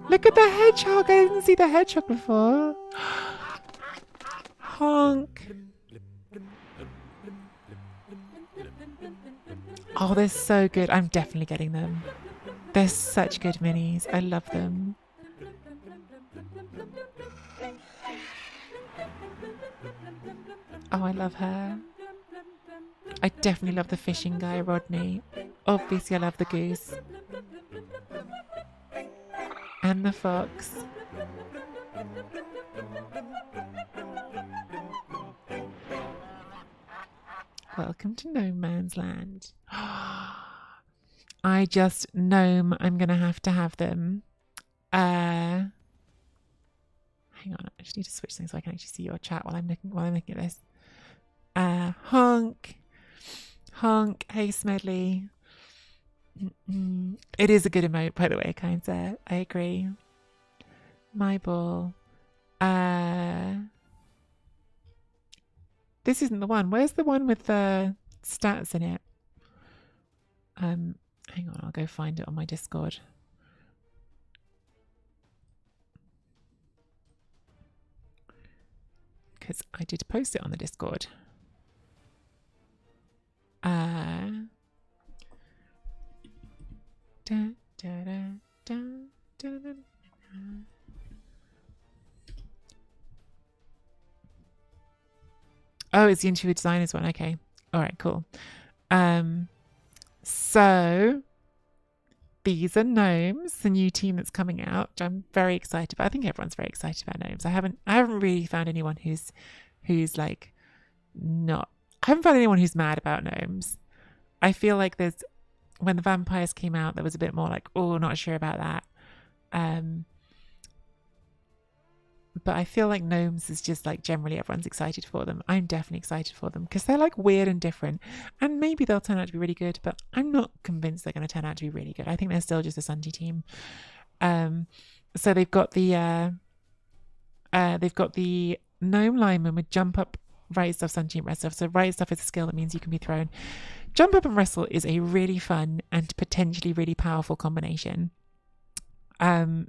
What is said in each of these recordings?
Look at the hedgehog. I didn't see the hedgehog before. Honk. Oh, they're so good. I'm definitely getting them. They're such good minis. I love them. Oh, I love her. I definitely love the fishing guy, Rodney. Obviously, I love the goose. And the fox. Welcome to No Man's Land. I just gnome. I'm going to have them. Hang on. I just need to switch things so I can actually see your chat while I'm looking at this. Honk. Honk. Hey, Smedley. It is a good emote, by the way, Kindser. I agree. My ball. This isn't the one. Where's the one with the stats in it? Hang on, I'll go find it on my Discord. Because I did post it on the Discord. Oh, it's the interior designers one. Okay. All right, cool. So these are Gnomes, the new team that's coming out, which I'm very excited about. I think everyone's very excited about Gnomes. I haven't really found anyone who's like not. I haven't found anyone who's mad about Gnomes. I feel like when the vampires came out, there was a bit more like, oh, not sure about that. But I feel like Gnomes is just like generally everyone's excited for them. I'm definitely excited for them because they're like weird and different, and maybe they'll turn out to be really good, but I'm not convinced they're going to turn out to be really good. I think they're still just a Sunday team. So they've got the Gnome lineman with jump up, right stuff, sun team, rest stuff. So right stuff is a skill that means you can be thrown. Jump up and wrestle is a really fun and potentially really powerful combination. The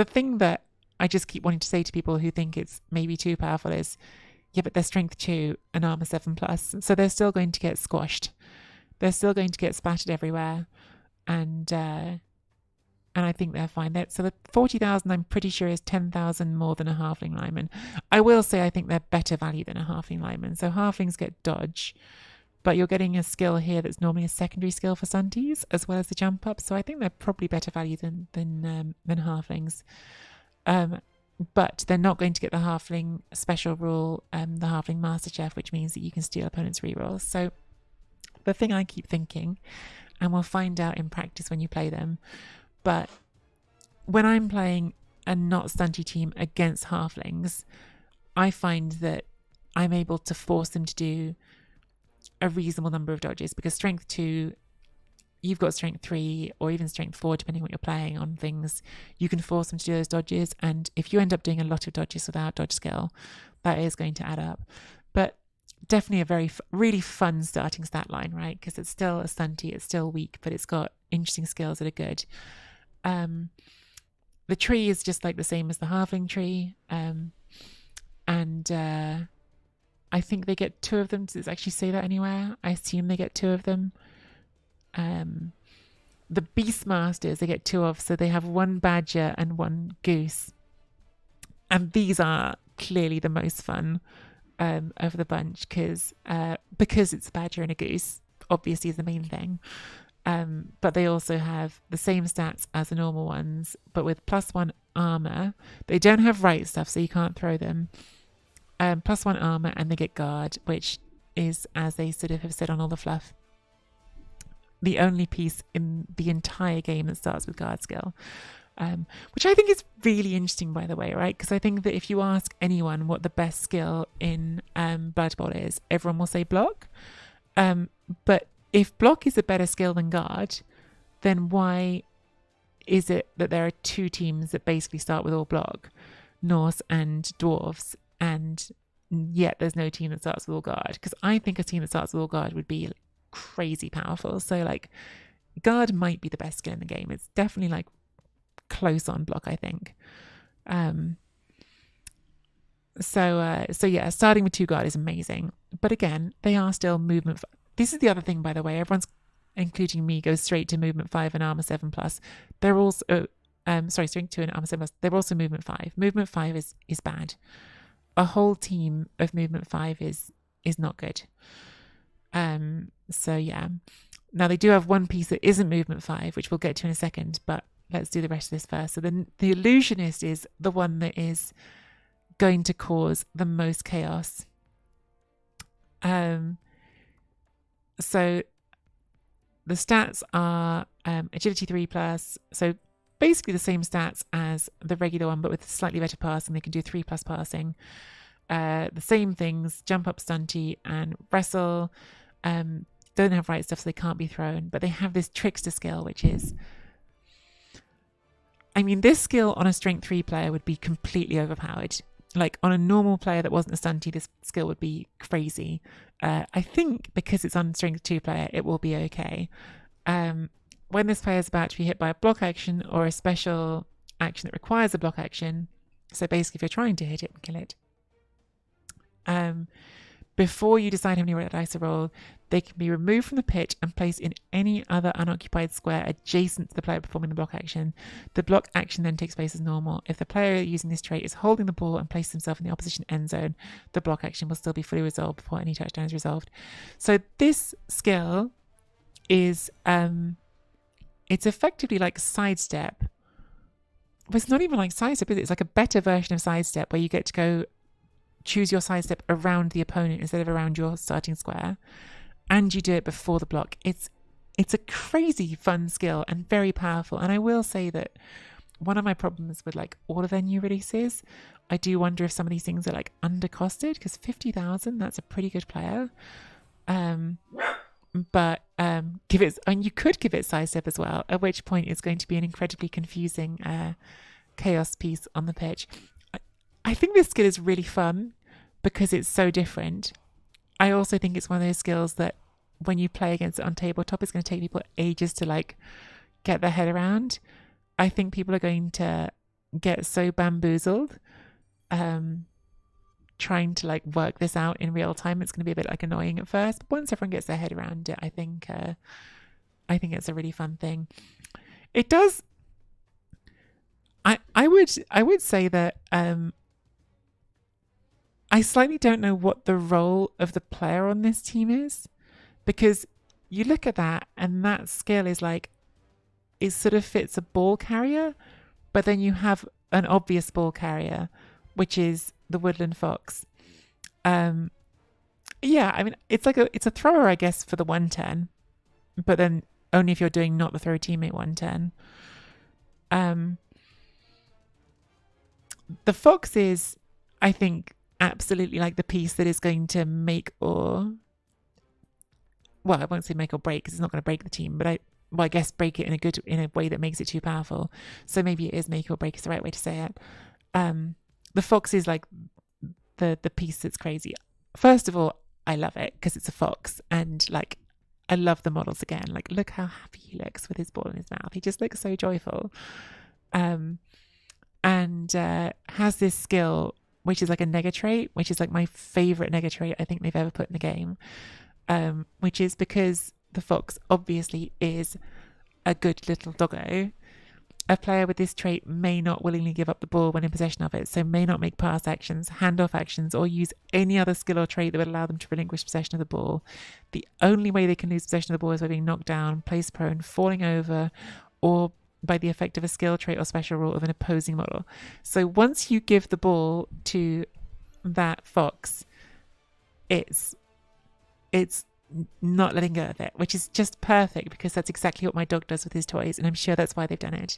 thing that I just keep wanting to say to people who think it's maybe too powerful is, yeah, but they're strength 2 and armor 7+. So they're still going to get squashed. They're still going to get spattered everywhere. And I think they're fine. So the 40,000, I'm pretty sure, is 10,000 more than a halfling lineman. I will say I think they're better value than a halfling lineman. So halflings get dodge, but you're getting a skill here that's normally a secondary skill for Sunties, as well as the jump up. So I think they're probably better value than halflings. But they're not going to get the halfling special rule, the halfling master chef, which means that you can steal opponents' rerolls. So the thing I keep thinking, and we'll find out in practice when you play them, but when I'm playing a not stunty team against halflings, I find that I'm able to force them to do a reasonable number of dodges, because strength 2, you've got strength 3 or even strength 4, depending what you're playing on things. You can force them to do those dodges, and if you end up doing a lot of dodges without dodge skill, that is going to add up. But definitely a very really fun starting stat line, right? Because it's still a stunty, it's still weak, but it's got interesting skills that are good. The tree is just like the same as the halfling tree, and I think they get 2 of them. Does it actually say that anywhere? I assume they get 2 of them. The Beastmasters they get 2 of, so they have 1 badger and 1 goose, and these are clearly the most fun of the bunch, because it's a badger and a goose, obviously, is the main thing. But they also have the same stats as the normal ones, but with +1 armor. They don't have right stuff, so you can't throw them. +1 armor, and they get guard, which is, as they sort of have said on all the fluff, the only piece in the entire game that starts with guard skill, which I think is really interesting, by the way, right? Because I think that if you ask anyone what the best skill in Blood Bowl is, everyone will say block. But if block is a better skill than guard, then why is it that there are 2 teams that basically start with all block, Norse and dwarves, and yet there's no team that starts with all guard? Because I think a team that starts with all guard would be crazy powerful. So like guard might be the best skill in the game. It's definitely like close on block, I think. So yeah, starting with 2 guard is amazing. But again, they are still movement. This is the other thing, by the way. Everyone's, including me, goes straight to movement 5 and armor 7+. They're also, strength 2 and armor 7+. They're also movement 5. Movement 5 is bad. A whole team of movement 5 is not good. So yeah. Now they do have one piece that isn't movement 5, which we'll get to in a second, but let's do the rest of this first. So the illusionist is the one that is going to cause the most chaos. So the stats are agility 3+, so basically the same stats as the regular one, but with slightly better passing. They can do 3+ passing. The same things, jump up, stunty, and wrestle. Don't have right stuff, so they can't be thrown, but they have this trickster skill, which is, I mean, this skill on a strength 3 player would be completely overpowered. Like on a normal player that wasn't a stunty, this skill would be crazy. I think because it's on strength 2 player, it will be okay. When this player is about to be hit by a block action or a special action that requires a block action, so basically if you're trying to hit it and kill it, before you decide how many red dice to roll, they can be removed from the pitch and placed in any other unoccupied square adjacent to the player performing the block action. The block action then takes place as normal. If the player using this trait is holding the ball and places himself in the opposition end zone, the block action will still be fully resolved before any touchdown is resolved. So this skill is, it's effectively like sidestep. But it's not even like sidestep, is it? It's like a better version of sidestep where you get to go choose your sidestep around the opponent instead of around your starting square, and you do it before the block. It's a crazy fun skill and very powerful. And I will say that one of my problems with like all of their new releases, I do wonder if some of these things are like undercosted, because 50,000, that's a pretty good player. But give it, and you could give it sidestep as well, at which point it's going to be an incredibly confusing chaos piece on the pitch. I think this skill is really fun because it's so different. I also think it's one of those skills that when you play against it on tabletop, it's going to take people ages to like get their head around. I think people are going to get so bamboozled trying to like work this out in real time. It's going to be a bit like annoying at first, but once everyone gets their head around it, I think it's a really fun thing. It does. I would say that I slightly don't know what the role of the player on this team is, because you look at that and that skill is like, it sort of fits a ball carrier, but then you have an obvious ball carrier, which is the woodland fox. Yeah, I mean, it's a thrower, I guess, for the 110, but then only if you're doing not the throw teammate 110. The fox is, I think, absolutely like the piece that is going to make or, well, I won't say make or break because it's not going to break the team, but I guess break it in a way that makes it too powerful. So maybe it is make or break is the right way to say it. The fox is like the piece that's crazy. First of all, I love it because it's a fox, and like I love the models again. Like, look how happy he looks with his ball in his mouth. He just looks so joyful. And has this skill which is like a nega trait, which is like my favorite nega trait I think they've ever put in the game, which is because the fox obviously is a good little doggo. A player with this trait may not willingly give up the ball when in possession of it, so may not make pass actions, handoff actions, or use any other skill or trait that would allow them to relinquish possession of the ball. The only way they can lose possession of the ball is by being knocked down, placed prone, falling over, or by the effect of a skill trait or special rule of an opposing model. So once you give the ball to that fox, it's not letting go of it, which is just perfect because that's exactly what my dog does with his toys, and I'm sure that's why they've done it.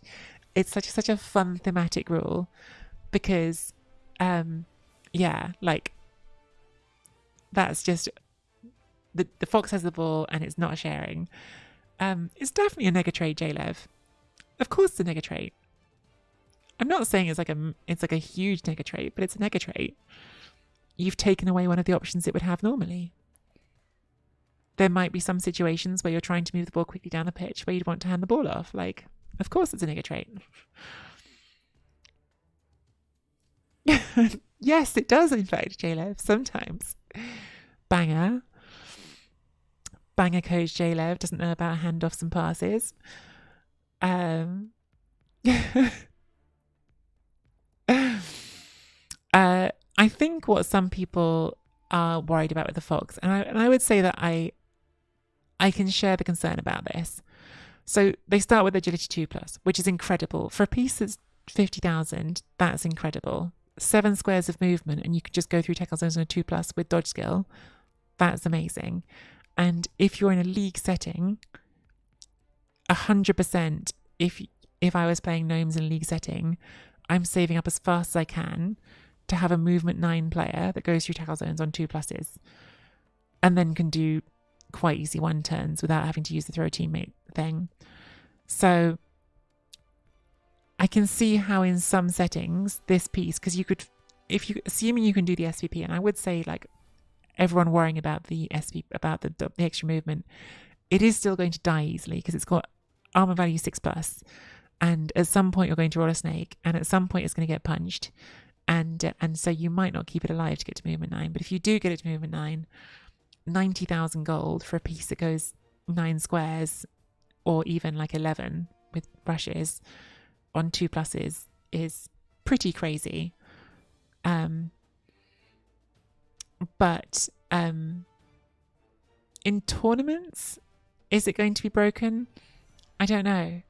It's such a fun thematic rule because like that's just the fox has the ball and it's not sharing. It's definitely a nega trait, J-Lev. Of course it's a nega trait. I'm not saying it's like a huge nega trait, but it's a nega trait. You've taken away one of the options it would have normally. There might be some situations where you're trying to move the ball quickly down the pitch where you'd want to hand the ball off. Like, of course it's a nega trait. Yes, it does infect JLev sometimes. Banger. Banger coach JLev doesn't know about handoffs and passes. I think what some people are worried about with the fox, and I would say that I can share the concern about this. So they start with agility 2 plus, which is incredible. For a piece that's 50,000, that's incredible. 7 squares of movement, and you could just go through tackle zones on a 2 plus with dodge skill. That's amazing. And if you're in a league setting, 100%, if I was playing Gnomes in a league setting, I'm saving up as fast as I can to have a movement 9 player that goes through tackle zones on 2 pluses and then can do quite easy 1 turns without having to use the throw teammate thing. So I can see how in some settings this piece, because you could, if you assuming you can do the SVP, and I would say like everyone worrying about the SVP, about the extra movement, it is still going to die easily because it's got armor value 6 plus, and at some point you're going to roll a snake, and at some point it's going to get punched, and so you might not keep it alive to get to movement 9. But if you do get it to movement 9, 90,000 gold for a piece that goes 9 squares, or even like 11 with brushes on 2 pluses is pretty crazy. But in tournaments, is it going to be broken? I don't know.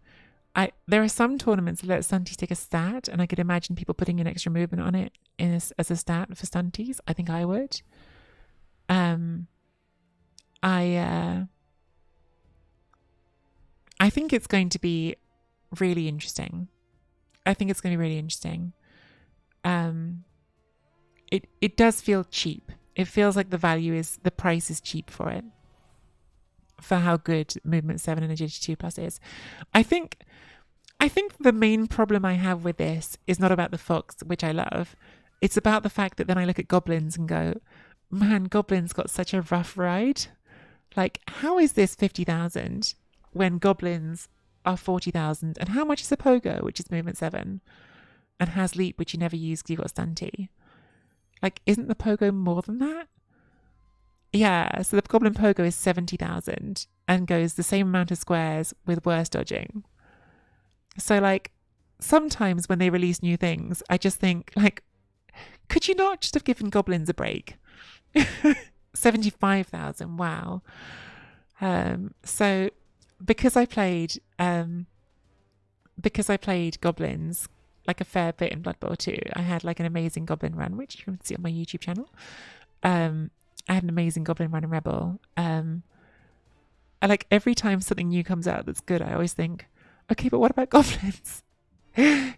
There are some tournaments that let stunties take a stat, and I could imagine people putting an extra movement on it as a stat for stunties. I think I would. I think it's going to be really interesting. It does feel cheap. It feels like the price is cheap for it, for how good movement 7 and agility 2 plus is. I think the main problem I have with this is not about the fox, which I love. It's about the fact that then I look at goblins and go, man, goblins got such a rough ride. Like, how is this 50,000 when goblins are 40,000? And how much is a pogo, which is movement 7, and has leap, which you never use because you've got stunty? Like, isn't the pogo more than that? Yeah, so the goblin pogo is 70,000 and goes the same amount of squares with worse dodging. So, like, sometimes when they release new things, I just think, like, could you not just have given goblins a break? 75,000, wow. So because I played goblins like a fair bit in Blood Bowl 2, I had like an amazing goblin run, which you can see on my YouTube channel. I had an amazing goblin run in Rebel. I like every time something new comes out that's good, I always think, okay, but what about goblins?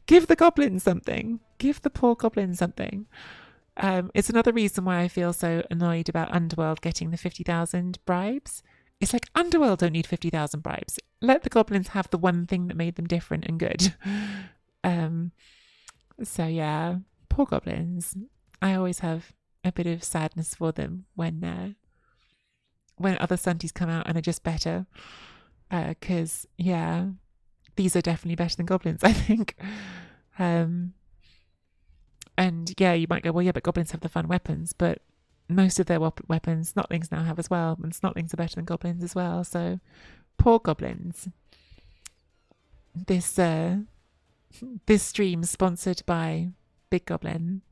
Give the goblins something. Give the poor goblins something. It's another reason why I feel so annoyed about Underworld getting the 50,000 bribes. It's like, Underworld don't need 50,000 bribes. Let the goblins have the one thing that made them different and good. So yeah, poor goblins. I always have a bit of sadness for them when other stunties come out and are just better. Because yeah, these are definitely better than goblins, I think. And yeah, you might go, well, yeah, but goblins have the fun weapons, but most of their weapons snotlings now have as well, and snotlings are better than goblins as well. So poor goblins. This stream sponsored by Big Goblin.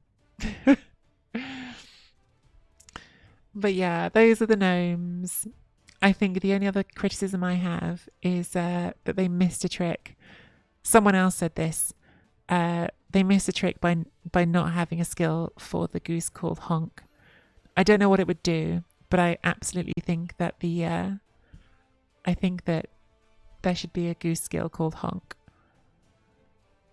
But yeah, those are the gnomes. I think the only other criticism I have is that they missed a trick. Someone else said this. They missed a trick by not having a skill for the goose called Honk. I don't know what it would do, but I absolutely think that I think that there should be a goose skill called Honk.